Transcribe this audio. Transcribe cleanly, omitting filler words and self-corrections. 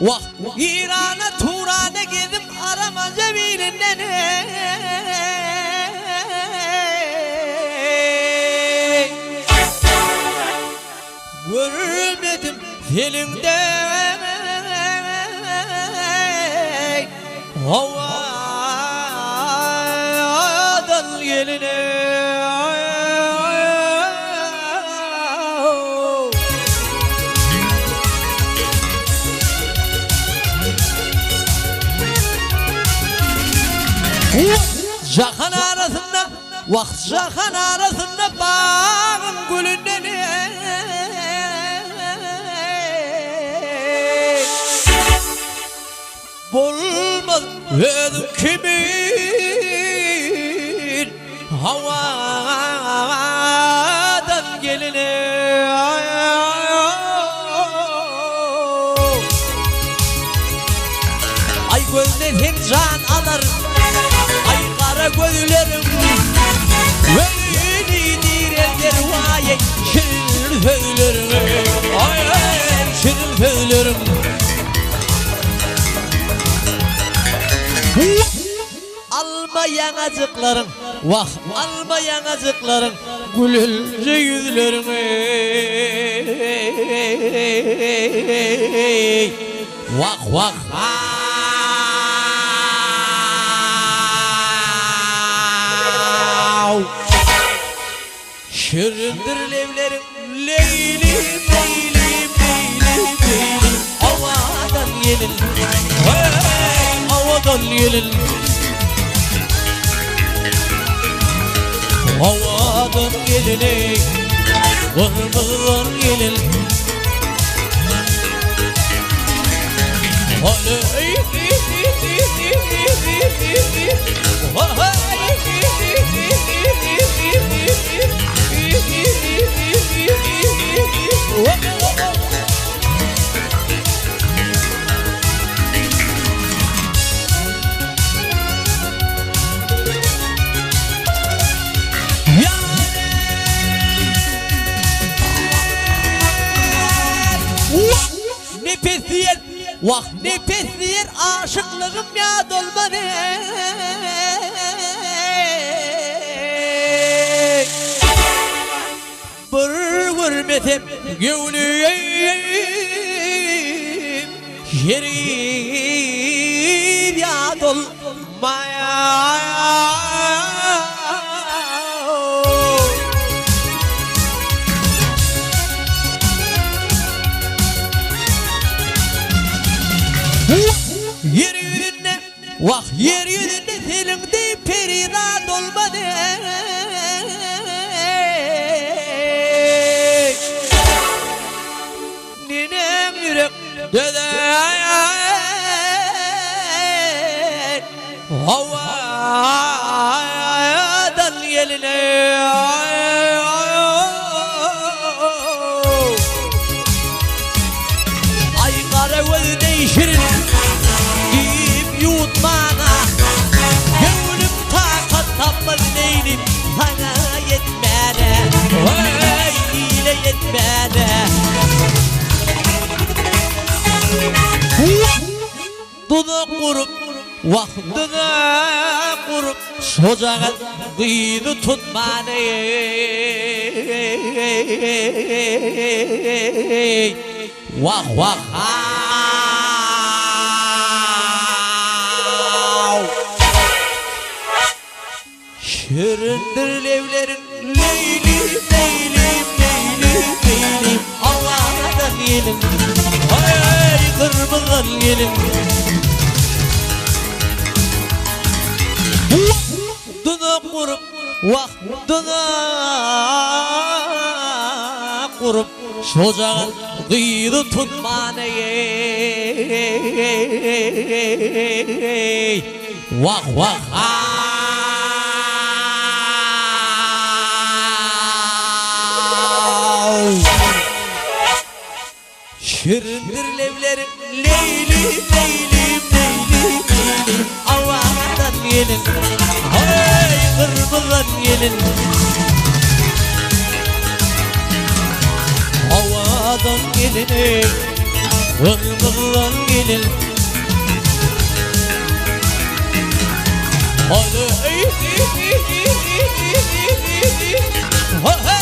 Vah İran'a Turan'a gidip arama cebirinden görmedim filmde havadan geline Jahan arasında, vakt jahan arasında bağın gülünden bulmaz ödüm kimin havadan geline ay gözlerin can alır gözlerim Velidir eller vay şirin söylerim Ay şirin söylerim Alma yanacıkların Vah alma yanacıkların Gülünce yüzlerim Vah vah Şirindir levlerim leylim leylim leylim leylim Havadan gelin hey havadan gelin Havadan gelin ey kırmızıdan gelin Oley Nefesiyet, vah nefesiyet aşıklığım ya dolmadı Bir hürmetim gönlüm şerif ya dolmaya Yeryüzünde, vah yeryüzünde senin de perişan olmadı Ninem yürek deden havadan geline Ay kara gözü değişirin yutmana Gönlüm takat tapmaz neylim sana yetmene Hey ile yetmene Dudak kurup vaktine kurup Socağın kıyını tutmane Vah vah Şirindir levlerin leylim leylim leylim leylim Havadan gelin Hay kırmızıdan gelin Dudak kurup vah dudak kurup Socağın kıyını tutmane Vah vah Şirindir levlerim leylim leylim leylim leylim Havadan gelin hay kırmızıdan gelin Havadan gelin Kırmızıdan gelin. Hadi. Ha, ha.